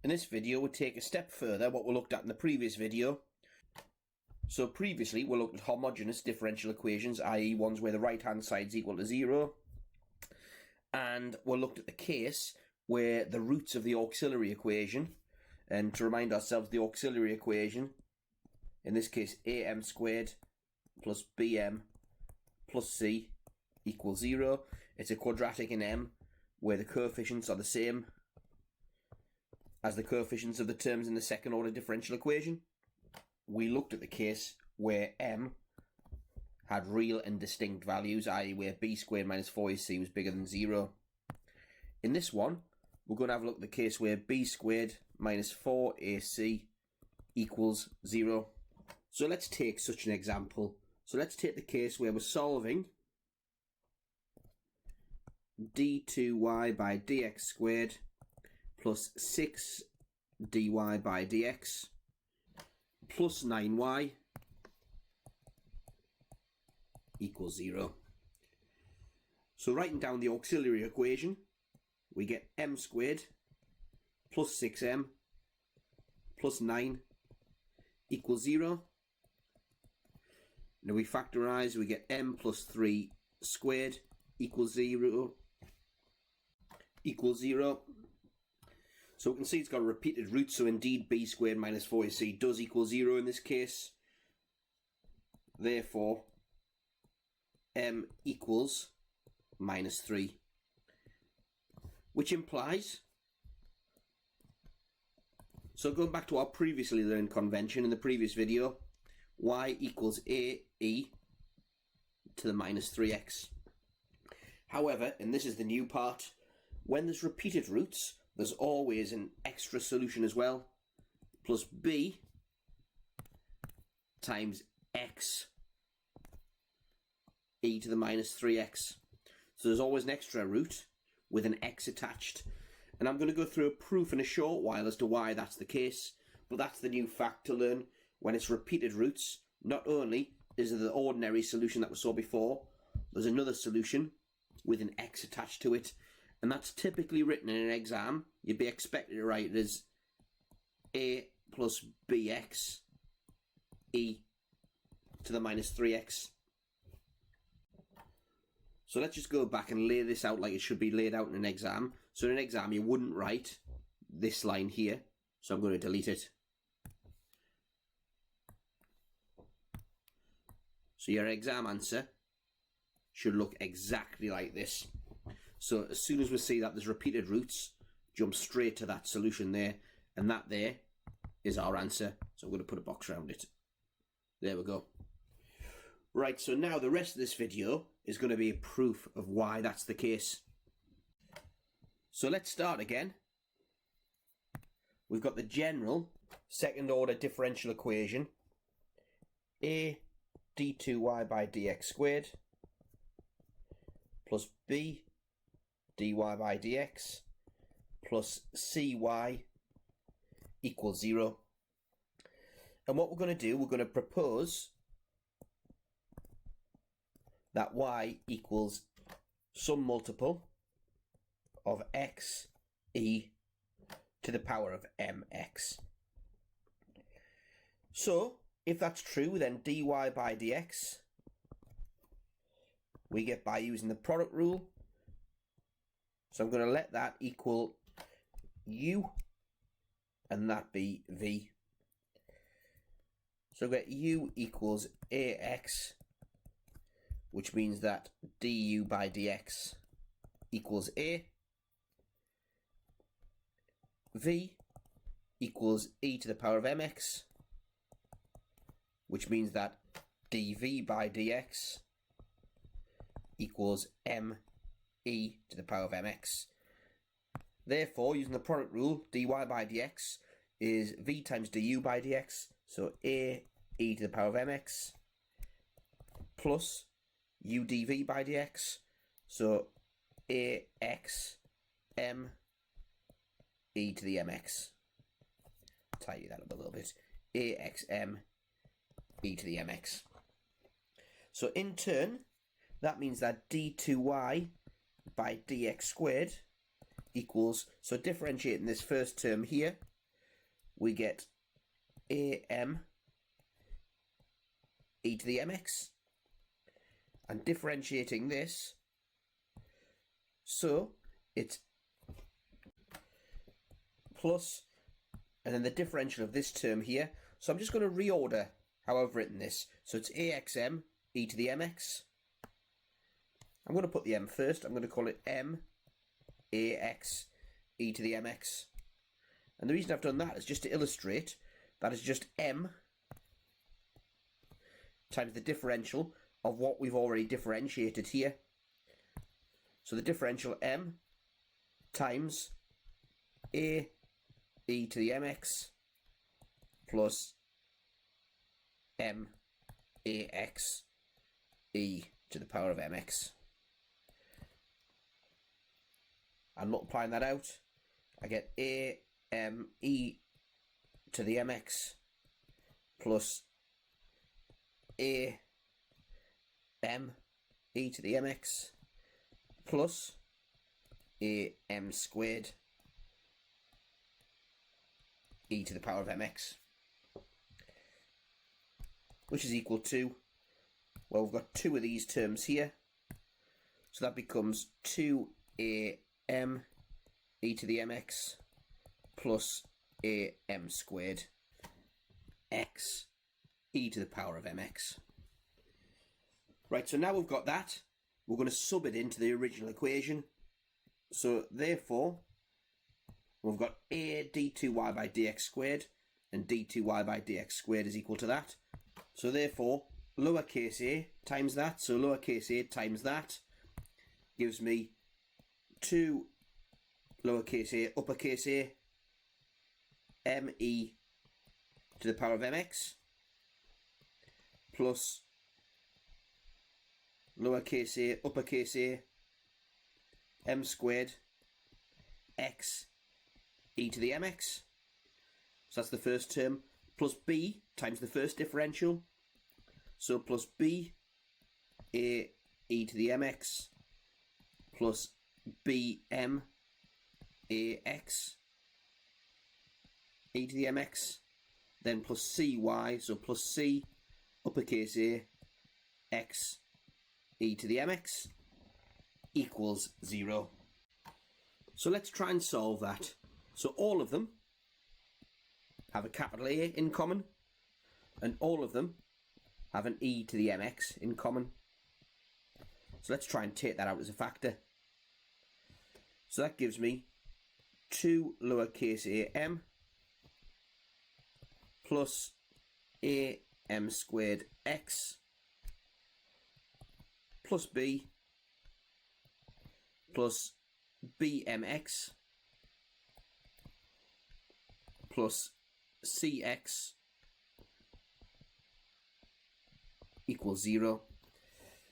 In this video, we'll take a step further what we looked at in the previous video. So previously, we looked at homogeneous differential equations, i.e. ones where the right-hand side is equal to 0. And we looked at the case where the roots of the auxiliary equation, and to remind ourselves, the auxiliary equation, in this case, am squared plus bm plus c equals 0. It's a quadratic in M where the coefficients are the same as the coefficients of the terms in the second order differential equation. We looked at the case where m had real and distinct values, i.e. where b squared minus 4ac was bigger than 0. In this one, we're going to have a look at the case where b squared minus 4ac equals 0. So let's take such an example. So let's take the case where we're solving d2y by dx squared plus 6 dy by dx plus 9y equals 0. So writing down the auxiliary equation, we get m squared plus 6m plus 9 equals 0. Now we factorise, we get m plus 3 squared equals 0. So we can see it's got a repeated root, so indeed b squared minus 4ac does equal 0 in this case. Therefore, m equals minus 3. Which implies, so going back to our previously learned convention in the previous video, y equals ae to the minus 3x. However, and this is the new part, when there's repeated roots, there's always an extra solution as well, plus b times x e to the minus 3x. So there's always an extra root with an x attached. And I'm going to go through a proof in a short while as to why that's the case, but that's the new fact to learn. When it's repeated roots, not only is there the ordinary solution that we saw before, there's another solution with an x attached to it. And that's typically written in an exam. You'd be expected to write it as a plus bx e to the minus 3x. So let's just go back and lay this out like it should be laid out in an exam. So in an exam you wouldn't write this line here, so I'm going to delete it. So your exam answer should look exactly like this. So as soon as we see that there's repeated roots, jump straight to that solution there, and that there is our answer. So I'm going to put a box around it. There we go. Right, so now the rest of this video is going to be a proof of why that's the case. So let's start again. We've got the general second order differential equation, a d2y by dx squared plus b dy by dx plus cy equals 0. And what we're going to do, we're going to propose that y equals some multiple of x e to the power of mx. So if that's true, then dy by dx we get by using the product rule. So I'm going to let that equal u and that be v. So I get u equals ax, which means that du by dx equals a. V equals e to the power of mx, which means that dv by dx equals me to the power of mx. Therefore, using the product rule, dy by dx is v times du by dx, so a e to the power of mx, plus u dv by dx, so ax m e to the mx. Tidy that up a little bit. axm e to the mx. So in turn, that means that d2y by dx squared equals, so differentiating this first term here, we get am e to the mx, and differentiating this, so it's plus, and then the differential of this term here. So I'm just going to reorder how I've written this. So it's axm e to the mx. I'm going to put the m first. I'm going to call it m ax e to the mx. And the reason I've done that is just to illustrate that is just m times the differential of what we've already differentiated here. So the differential m times a e to the mx plus m ax e to the power of mx. And multiplying that out, I get a m e to the mx plus a m e to the mx plus a m squared e to the power of mx, which is equal to, well, we've got two of these terms here, so that becomes 2am e to the mx plus am squared x e to the power of mx. Right, so now we've got that, we're going to sub it into the original equation. So therefore, we've got a d2y by dx squared, and d2y by dx squared is equal to that. So therefore, lowercase a times that, so lowercase a times that gives me 2 lowercase a uppercase a me to the power of mx plus lowercase a uppercase a m squared x e to the mx. So that's the first term, plus b times the first differential, so plus b a e to the mx plus bm ax e to the mx, then plus cy, so plus c uppercase a x e to the mx equals 0. So let's try and solve that. So all of them have a capital A in common, and all of them have an e to the mx in common. So let's try and take that out as a factor. So that gives me 2 lowercase a m plus a m squared x plus b plus bmx plus cx equals 0.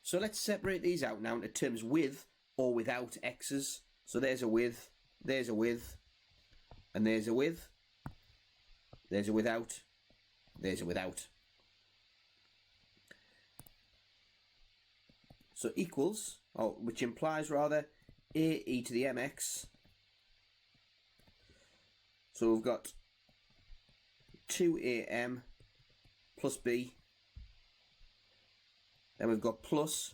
So let's separate these out now into terms with or without x's. So there's a with, there's a with, and there's a with, there's a without, there's a without. So equals, or which implies rather, a e to the mx. So we've got 2am plus b. Then we've got plus,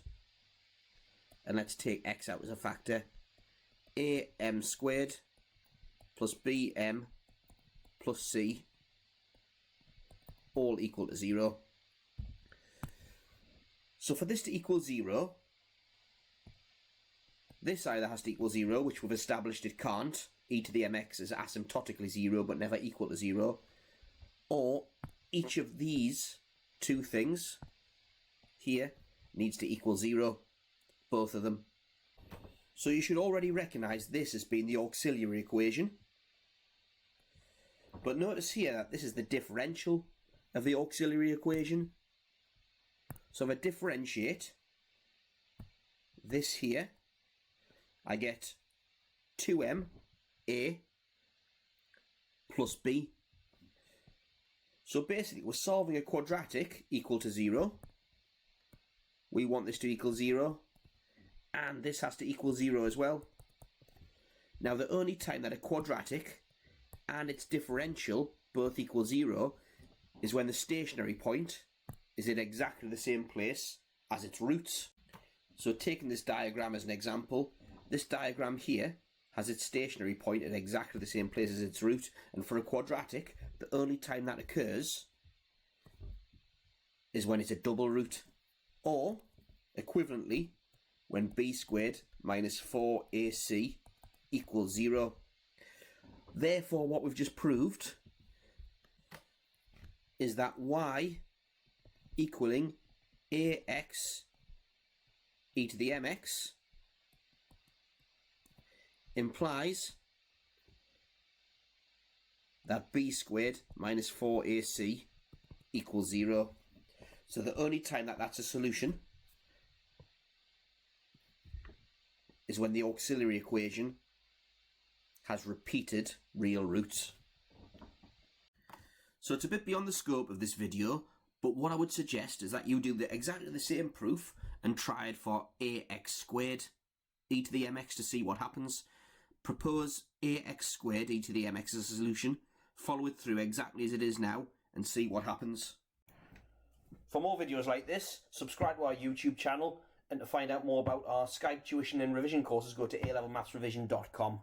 and let's take x out as a factor, am squared plus bm plus c, all equal to 0. So for this to equal 0, this either has to equal 0, which we've established it can't. E to the mx is asymptotically 0 but never equal to 0. Or each of these two things here needs to equal 0. Both of them. So you should already recognise this as being the auxiliary equation. But notice here that this is the differential of the auxiliary equation. So if I differentiate this here, I get 2m a plus b. So basically we're solving a quadratic equal to 0. We want this to equal 0, and this has to equal 0 as well. Now the only time that a quadratic and its differential both equal 0 is when the stationary point is in exactly the same place as its roots. So taking this diagram as an example, this diagram here has its stationary point at exactly the same place as its root, and for a quadratic, the only time that occurs is when it's a double root, or equivalently, when b squared minus 4ac equals 0. Therefore, what we've just proved is that y equaling ax e to the mx implies that b squared minus 4ac equals 0. So the only time that that's a solution is when the auxiliary equation has repeated real roots. So it's a bit beyond the scope of this video, but what I would suggest is that you do exactly the same proof and try it for ax squared e to the mx to see what happens. Propose ax squared e to the mx as a solution, follow it through exactly as it is now, and see what happens. For more videos like this, subscribe to our YouTube channel, and to find out more about our Skype tuition and revision courses, go to alevelmathsrevision.com.